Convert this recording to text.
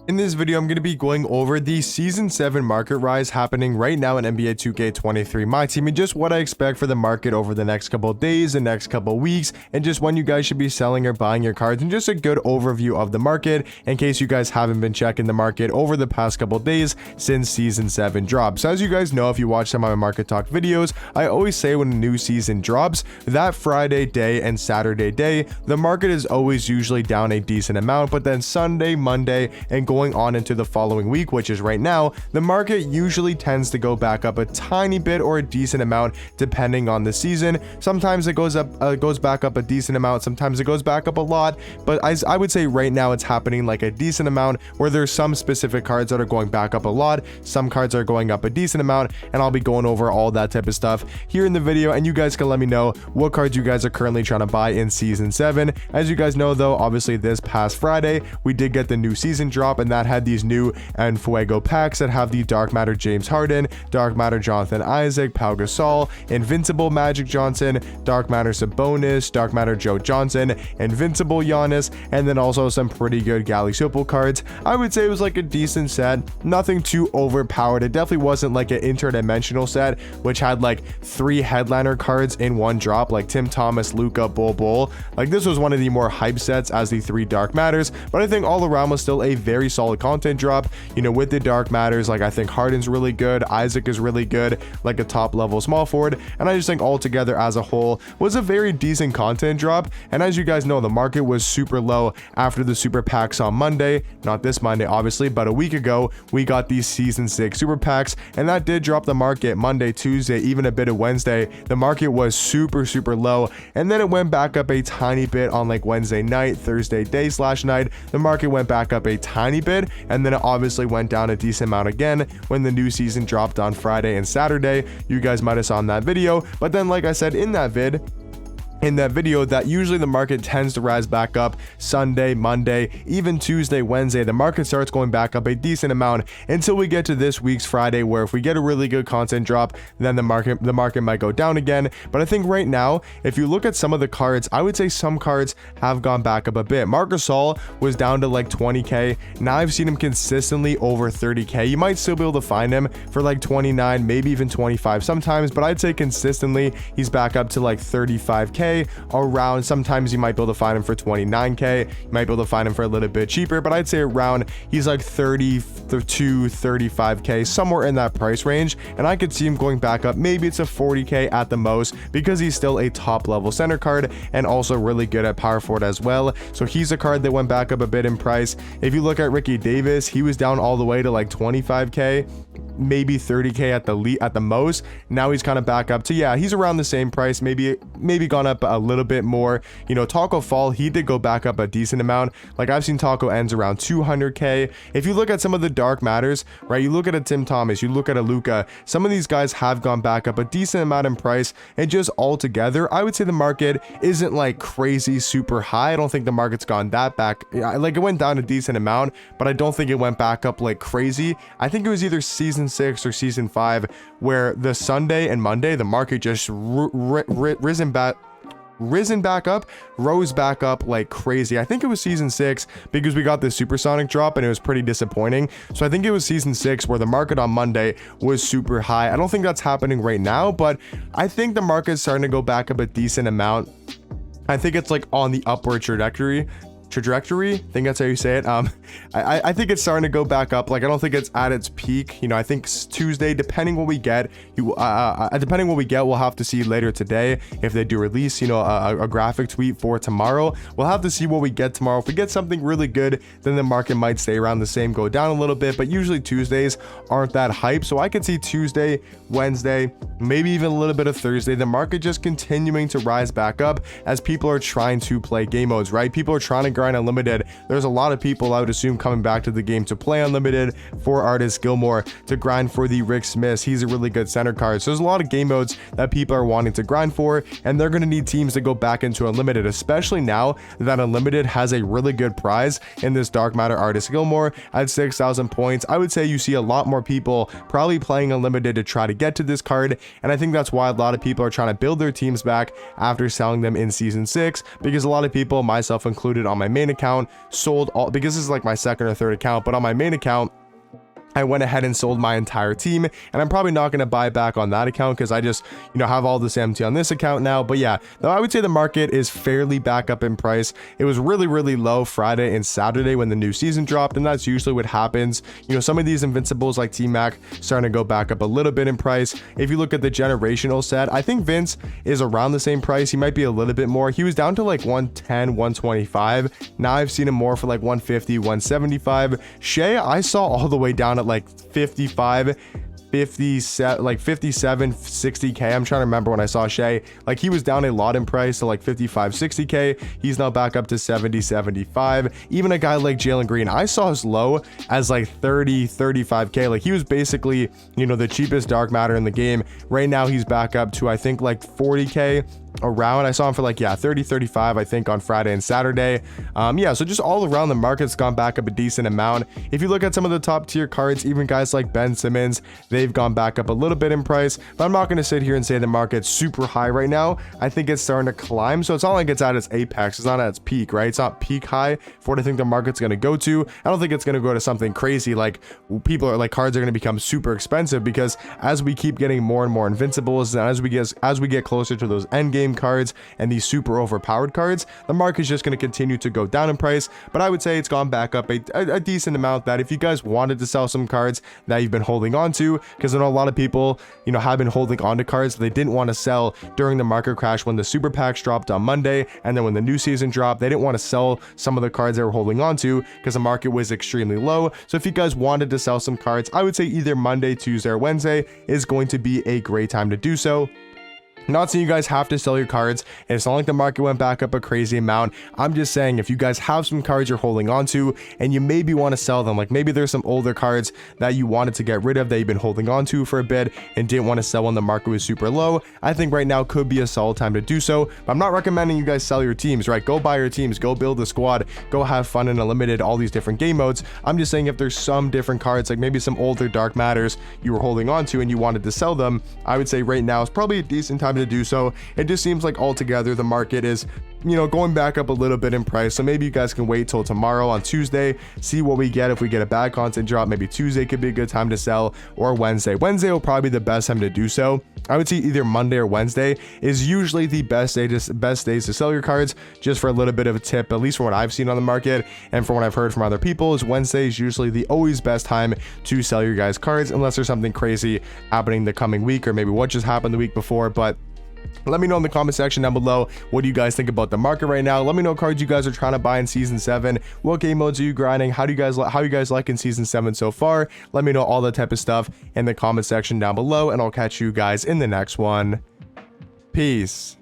In this video, I'm going to be going over the Season 7 market rise happening right now in NBA 2K23 Myteam and just what I expect for the market over the next couple of days, the next couple of weeks, and just when you guys should be selling or buying your cards, and just a good overview of the market in case you guys haven't been checking the market over the past couple of days since Season 7 dropped. So as you guys know, if you watch some of my Market Talk videos, I always say when a new season drops, that Friday day and Saturday day, the market is always usually down a decent amount, but then Sunday, Monday, and going on into the following week, which is right now, the market usually tends to go back up a tiny bit or a decent amount depending on the season. Sometimes it goes back up a decent amount, sometimes it goes back up a lot, but I would say right now it's happening like a decent amount where there's some specific cards that are going back up a lot, some cards are going up a decent amount, and I'll be going over all that type of stuff here in the video, and you guys can let me know what cards you guys are currently trying to buy in Season 7. As you guys know though, obviously this past Friday, we did get the new season drop, and that had these new and Fuego packs that have the Dark Matter James Harden, Dark Matter Jonathan Isaac, Pau Gasol, Invincible Magic Johnson, Dark Matter Sabonis, Dark Matter Joe Johnson, Invincible Giannis, and then also some pretty good Gally Supple cards. I would say it was like a decent set, nothing too overpowered. It definitely wasn't like an interdimensional set, which had like 3 headliner cards in one drop, like Tim Thomas, Luka, Bull. Like this was one of the more hype sets as the 3 Dark Matters, but I think all around was still a very solid content drop, you know, with the Dark Matters. Like I think Harden's really good, Isaac is really good, like a top level small forward, and I just think altogether as a whole was a very decent content drop. And as you guys know, the market was super low after the super packs on Monday, not this Monday obviously, but a week ago we got these Season 6 super packs, and that did drop the market Monday, Tuesday, even a bit of Wednesday. The market was super low, and then it went back up a tiny bit on like Wednesday night, Thursday day / night. The market went back up a tiny bit, and then it obviously went down a decent amount again when the new season dropped on Friday and Saturday. You guys might have saw in that video, but then like I said in that video, that usually the market tends to rise back up Sunday, Monday, even Tuesday, Wednesday. The market starts going back up a decent amount until we get to this week's Friday, where if we get a really good content drop, then the market might go down again. But I think right now, if you look at some of the cards, I would say some cards have gone back up a bit. Marc Gasol was down to like 20k. Now I've seen him consistently over 30k. You might still be able to find him for like 29, maybe even 25 sometimes, but I'd say consistently he's back up to like 35k around. Sometimes you might be able to find him for 29k, you might be able to find him for a little bit cheaper, but I'd say around he's like 30 to 35k, somewhere in that price range. And I could see him going back up, maybe it's a 40k at the most, because he's still a top level center card and also really good at power forward as well. So he's a card that went back up a bit in price. If you look at Ricky Davis, he was down all the way to like 25k, maybe 30k at the most. Now he's kind of back up to, yeah, he's around the same price, maybe gone up a little bit more. You know, Taco Fall, he did go back up a decent amount. Like I've seen Taco ends around 200k. If you look at some of the Dark Matters, right, you look at a Tim Thomas, you look at a Luka, some of these guys have gone back up a decent amount in price, and just altogether I would say the market isn't like crazy super high. I don't think the market's gone that back, like it went down a decent amount, but I don't think it went back up like crazy. I think it was either Season 6 or Season 5 where the Sunday and Monday the market just rose back up like crazy. I think it was Season 6 because we got this supersonic drop and it was pretty disappointing. So I think it was Season 6 where the market on Monday was super high. I don't think that's happening right now, but I think the market's starting to go back up a decent amount. I think it's like on the upward trajectory. I think that's how you say it. I think it's starting to go back up. Like I don't think it's at its peak. You know, I think Tuesday, depending what we get, we'll have to see later today if they do release, you know, a graphic tweet for tomorrow. We'll have to see what we get tomorrow. If we get something really good, then the market might stay around the same, go down a little bit, but usually Tuesdays aren't that hype. So I could see Tuesday, Wednesday, maybe even a little bit of Thursday, the market just continuing to rise back up as people are trying to play game modes, right? People are trying to grind unlimited. There's a lot of people, I would assume, coming back to the game to play unlimited, for Artis Gilmore, to grind for the Rick Smiths. He's a really good center card. So there's a lot of game modes that people are wanting to grind for, and they're going to need teams to go back into unlimited, especially now that unlimited has a really good prize in this Dark Matter Artis Gilmore at 6,000 points. I would say you see a lot more people probably playing unlimited to try to get to this card, and I think that's why a lot of people are trying to build their teams back after selling them in Season 6, because a lot of people, myself included on my main account, sold all, because this is like my second or third account, but on my main account, I went ahead and sold my entire team, and I'm probably not going to buy back on that account because I just, have all this empty on this account now. But yeah, though I would say the market is fairly back up in price. It was really, really low Friday and Saturday when the new season dropped, and that's usually what happens. Some of these invincibles like T-Mac starting to go back up a little bit in price. If you look at the generational set, I think Vince is around the same price. He might be a little bit more. He was down to like 110, 125. Now I've seen him more for like 150, 175. Shea, I saw all the way down at like 55, 57, like 57, 60k. I'm trying to remember when I saw Shea, like he was down a lot in price to like 55, 60k. He's now back up to 70, 75. Even a guy like Jalen Green, I saw as low as like 30, 35k. Like he was basically, the cheapest dark matter in the game. Right now he's back up to, I think, like 40k around. I saw him for like 30, 35 I think on Friday and Saturday. So just all around the market's gone back up a decent amount. If you look at some of the top tier cards, even guys like Ben Simmons, they've gone back up a little bit in price, but I'm not going to sit here and say the market's super high right now. I think it's starting to climb, so it's not like it's at its apex, it's not at its peak, right? It's not peak high for what I think the market's going to go to. I don't think it's going to go to something crazy like people are like cards are going to become super expensive, because as we keep getting more and more invincibles, and as we get closer to those end game cards and these super overpowered cards, the market is just going to continue to go down in price. But I would say it's gone back up a decent amount, that if you guys wanted to sell some cards that you've been holding on to, because I know a lot of people have been holding on to cards they didn't want to sell during the market crash when the super packs dropped on Monday, and then when the new season dropped, they didn't want to sell some of the cards they were holding on to because the market was extremely low. So if you guys wanted to sell some cards, I would say either Monday, Tuesday, or Wednesday is going to be a great time to do so. Not saying you guys have to sell your cards, and it's not like the market went back up a crazy amount. I'm just saying if you guys have some cards you're holding on to and you maybe want to sell them, like maybe there's some older cards that you wanted to get rid of that you've been holding on to for a bit and didn't want to sell when the market was super low, I think right now could be a solid time to do so. But I'm not recommending you guys sell your teams, right? Go buy your teams, go build a squad, go have fun in Unlimited, all these different game modes. I'm just saying if there's some different cards, like maybe some older dark matters you were holding on to and you wanted to sell them, I would say right now is probably a decent time to do so. It just seems like altogether the market is going back up a little bit in price, so maybe you guys can wait till tomorrow on Tuesday, see what we get. If we get a bad content drop, maybe Tuesday could be a good time to sell, or Wednesday will probably be the best time to do so. I would say either Monday or Wednesday is usually the best days to sell your cards. Just for a little bit of a tip, at least from what I've seen on the market and from what I've heard from other people, is Wednesday is usually the always best time to sell your guys cards, unless there's something crazy happening the coming week, or maybe what just happened the week before. But let me know in the comment section down below, what do you guys think about the market right now? Let me know cards you guys are trying to buy in season 7. What game modes are you grinding? How you guys like in season 7 so far? Let me know all that type of stuff in the comment section down below, and I'll catch you guys in the next one. Peace.